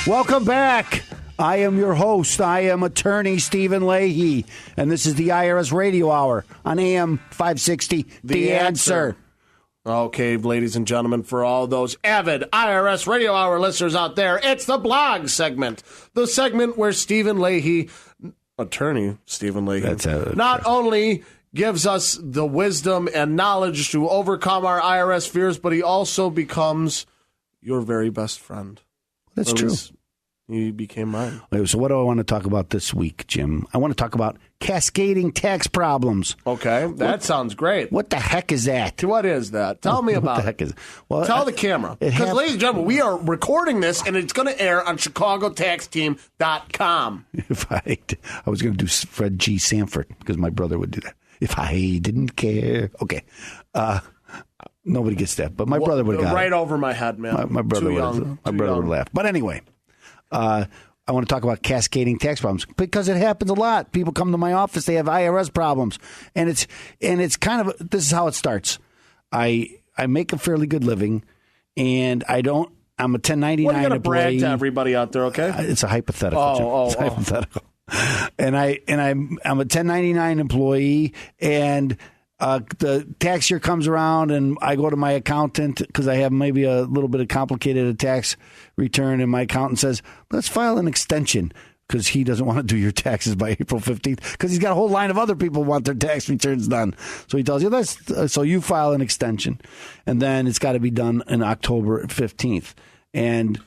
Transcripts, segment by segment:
Welcome back. I am your host. I am attorney Stephen Leahy, and this is the IRS Radio Hour on AM 560. The Answer. Okay, ladies and gentlemen, for all those avid IRS Radio Hour listeners out there, it's the blog segment. The segment where Stephen Leahy, attorney Stephen Leahy, not only gives us the wisdom and knowledge to overcome our IRS fears, but he also becomes your very best friend. That's true. He became mine. So what do I want to talk about this week, Jim? I want to talk about cascading tax problems. Okay, that sounds great. What the heck is that? What is that? Tell me about what the heck is it? Well, tell the camera. Because, ladies and gentlemen, we are recording this, and it's going to air on ChicagoTaxTeam.com. If I was going to do Fred G. Sanford, because my brother would do that. If I didn't care. Okay. Nobody gets that, but my brother would have got right it. over my head, man. My brother would laugh. But anyway. I want to talk about cascading tax problems because it happens a lot. People come to my office, they have IRS problems, and it's kind of this is how it starts. I make a fairly good living, and I'm a 1099 What are you going to employee. brag to everybody out there? Okay, it's a hypothetical. It's hypothetical. And I'm a 1099 employee, and the tax year comes around, and I go to my accountant because I have maybe a little bit of complicated tax return, and my accountant says, let's file an extension because he doesn't want to do your taxes by April 15th because he's got a whole line of other people who want their tax returns done. So he tells you, so you file an extension, and then it's got to be done on October 15th. And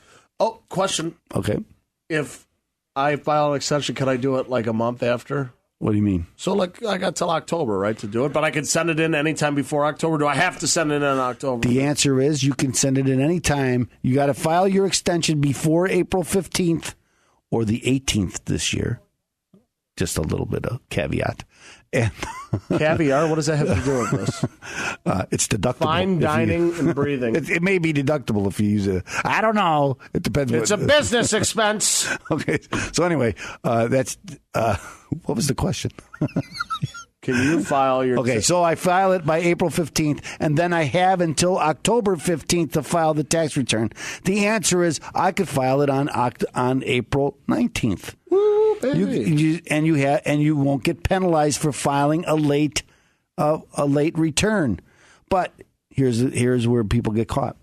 question. Okay. If I file an extension, can I do it like a month after? What do you mean? So, like, I got till October, right, to do it, but I can send it in anytime before October. Do I have to send it in October? The answer is you can send it in any time. You got to file your extension before April 15th or the 18th this year. Just a little bit of caveat. And caviar? What does that have to do with this? It's deductible. Fine dining and breathing. It may be deductible if you use it. I don't know. It depends. It's a business expense. Okay. So anyway, that's what was the question? Can you file your... Okay, so I file it by April 15th, and then I have until October 15th to file the tax return. The answer is I could file it on April 19th. Woo, baby. You won't get penalized for filing a late return. But here's where people get caught.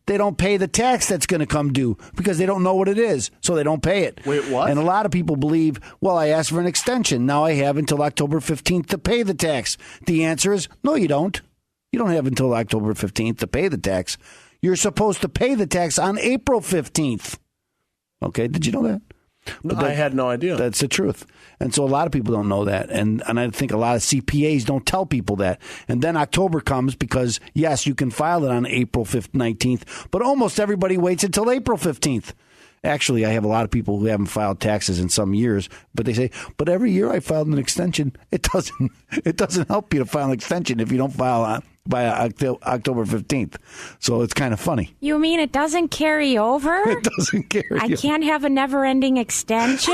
They don't pay the tax that's going to come due because they don't know what it is, so they don't pay it. Wait, what? And a lot of people believe, well, I asked for an extension. Now I have until October 15th to pay the tax. The answer is, no, you don't. You don't have until October 15th to pay the tax. You're supposed to pay the tax on April 15th. Okay, did you know that? No, I had no idea. That's the truth. And so a lot of people don't know that. And I think a lot of CPAs don't tell people that. And then October comes because, yes, you can file it on April 19th, but almost everybody waits until April 15th. Actually, I have a lot of people who haven't filed taxes in some years, but they say, but every year I filed an extension. It doesn't help you to file an extension if you don't file by October 15th. So it's kind of funny. You mean it doesn't carry over? It doesn't carry over. I can't have a never-ending extension?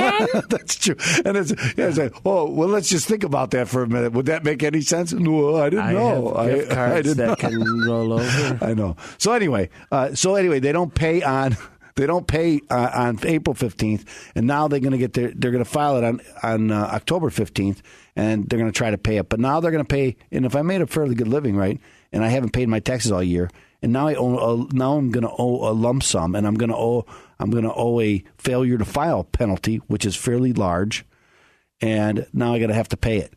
That's true. And it's like, oh, well, let's just think about that for a minute. Would that make any sense? No, I didn't know. I have gift cards that can roll over. I know. So anyway, they don't pay on April 15th, and now they're going to file it on October 15th, and they're going to try to pay it. But now they're going to pay, and if I made a fairly good living, right, and I haven't paid my taxes all year, and now I'm going to owe a lump sum, and I'm going to owe a failure to file penalty, which is fairly large, and now I got to have to pay it.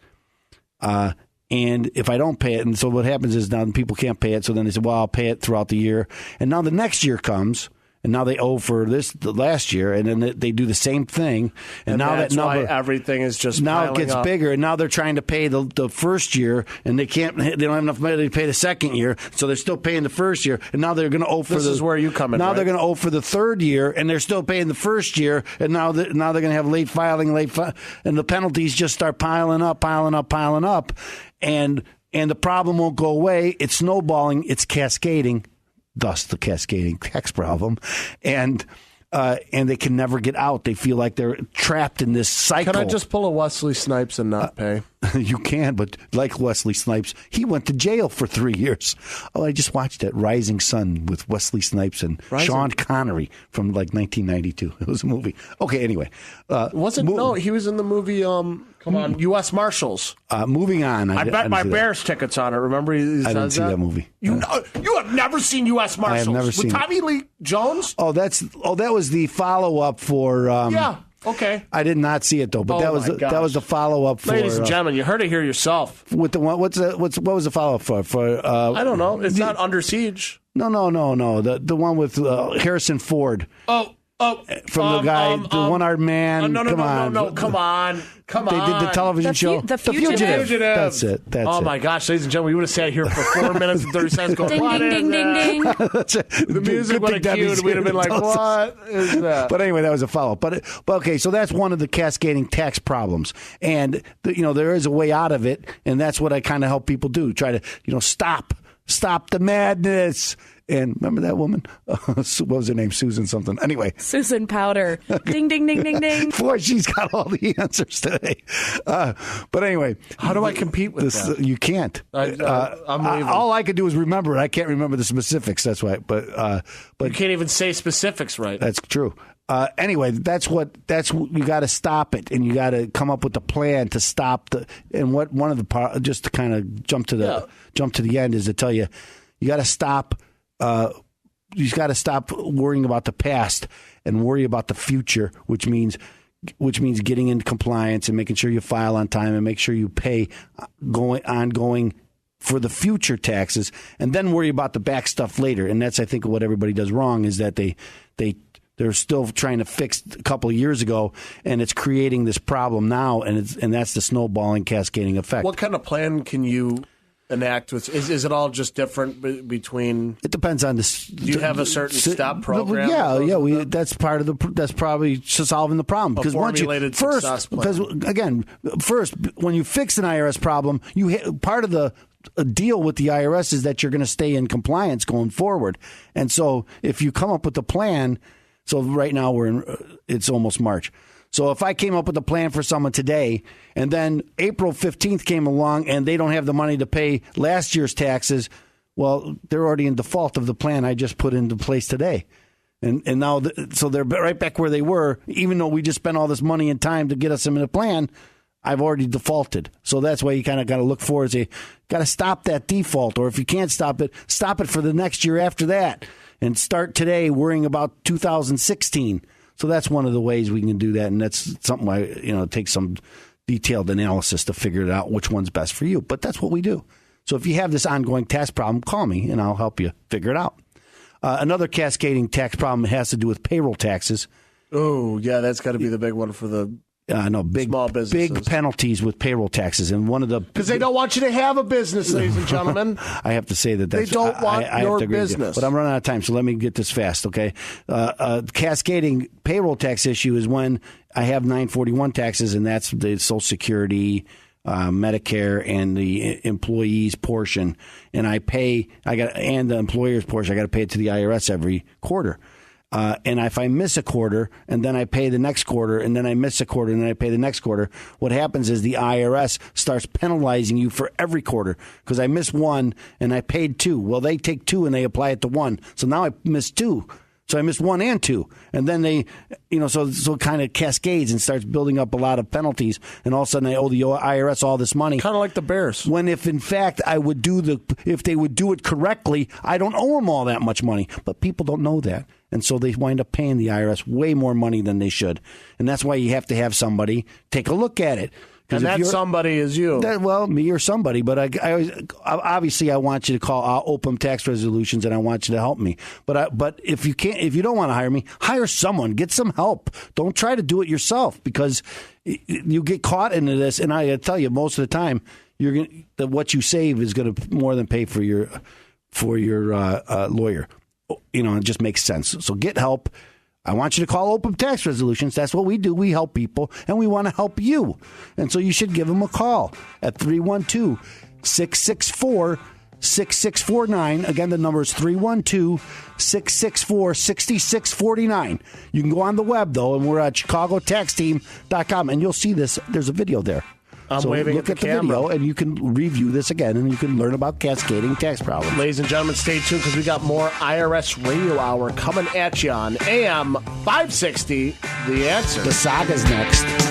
And if I don't pay it, and so what happens is now people can't pay it, so then they say, well, I'll pay it throughout the year, and now the next year comes. And now they owe for the last year, and then they do the same thing. And now that's that number, why everything is just now it gets up. bigger. And now they're trying to pay the first year, and they don't have enough money to pay the second year, so they're still paying the first year. And now they're going to owe for this is where you come in. Now right? they're going to owe for the third year, and they're still paying the first year. And now they're going to have late filing, and the penalties just start piling up, and the problem won't go away. It's snowballing. It's cascading. Thus, the cascading tax problem, and they can never get out. They feel like they're trapped in this cycle. Can I just pull a Wesley Snipes and not pay? You can, but like Wesley Snipes, he went to jail for 3 years. Oh, I just watched that Rising Sun with Wesley Snipes and Sean Connery from like 1992. It was a movie. Okay, anyway. No, he was in the movie, U.S. Marshals. Moving on. I bet my Bears ticket's on it. Remember he I didn't see that movie. You have never seen U.S. Marshals? I have never seen with Tommy Lee Jones? That was the follow-up for... yeah. Okay. I did not see it though, but that was the follow up for. Ladies and gentlemen, you heard it here yourself. With the one, what was the follow up for? I don't know. It's not Under Siege. No. The one with Harrison Ford. From the guy, the one-armed man. No, come on. They did the television show. The Fugitive. That's it. Oh, my gosh, ladies and gentlemen, we would have sat here for 4 minutes and 30 seconds going, what is that? That's it. The music would have cued. We'd have been like, what is that? But anyway, that was a follow-up. But okay, so that's one of the cascading tax problems. And, there is a way out of it, and that's what I kind of help people do. Try to, stop the madness. And remember that woman? What was her name? Susan something. Anyway. Susan Powder. Ding, ding, ding, ding, ding. Boy, she's got all the answers today. But anyway. How do I compete with that? You can't. I'm leaving. All I could do is remember it. I can't remember the specifics. That's why. But you can't even say specifics right. That's true. Anyway, that's you got to stop it, and you got to come up with a plan to stop just to kind of jump to the end is to tell you got to stop. You got to stop worrying about the past and worry about the future, which means getting into compliance and making sure you file on time and make sure you pay ongoing for the future taxes, and then worry about the back stuff later. And that's, I think, what everybody does wrong is that they're still trying to fix a couple of years ago, and it's creating this problem now, and that's the snowballing, cascading effect. What kind of plan can you enact with? Is it all just different between? It depends on this. Do you have a certain stop program? Yeah. That's part of that's probably solving the problem because first when you fix an IRS problem, part of the deal with the IRS is that you're going to stay in compliance going forward, and so if you come up with a plan. So right now it's almost March. So if I came up with a plan for someone today and then April 15th came along and they don't have the money to pay last year's taxes, well, they're already in default of the plan I just put into place today. And now, so they're right back where they were, even though we just spent all this money and time to get us in a plan, I've already defaulted. So that's why you kind of got to look forward and say, got to stop that default. Or if you can't stop it for the next year after that. And start today worrying about 2016. So that's one of the ways we can do that, and that's something it takes some detailed analysis to figure it out which one's best for you. But that's what we do. So if you have this ongoing tax problem, call me and I'll help you figure it out. Another cascading tax problem has to do with payroll taxes. Oh yeah, that's got to be the big one for the. Big penalties with payroll taxes, and one of the because they don't want you to have a business, ladies and gentlemen. I have to say that they don't want your business. But I'm running out of time, so let me get this fast, okay? Cascading payroll tax issue is when I have 941 taxes, and that's the Social Security, Medicare, and the employees portion, and and the employer's portion. I got to pay it to the IRS every quarter. And if I miss a quarter and then I pay the next quarter and then I miss a quarter and then I pay the next quarter, what happens is the IRS starts penalizing you for every quarter because I missed one and I paid two. Well, they take two and they apply it to one. So now I missed two. So I missed 1 and 2. And then they, so it kind of cascades and starts building up a lot of penalties. And all of a sudden I owe the IRS all this money. Kind of like the Bears. When if in fact if they would do it correctly, I don't owe them all that much money. But people don't know that. And so they wind up paying the IRS way more money than they should. And that's why you have to have somebody take a look at it. And that somebody is you. Me or somebody. But I obviously I want you to call Opem Tax Resolutions, and I want you to help me. But if you don't want to hire me, hire someone. Get some help. Don't try to do it yourself because you get caught into this. And I tell you, most of the time, what you save is going to more than pay for your lawyer. It just makes sense. So get help. I want you to call Opem Tax Resolutions. That's what we do. We help people, and we want to help you. And so you should give them a call at 312-664-6649. Again, the number is 312-664-6649. You can go on the web, though, and we're at chicagotaxteam.com, and you'll see this. There's a video there. I'm so waving look at the video, camera. and you can review this again, and you can learn about cascading tax problems. Ladies and gentlemen, stay tuned because we got more IRS Radio Hour coming at you on AM 560. The Answer. The saga's next.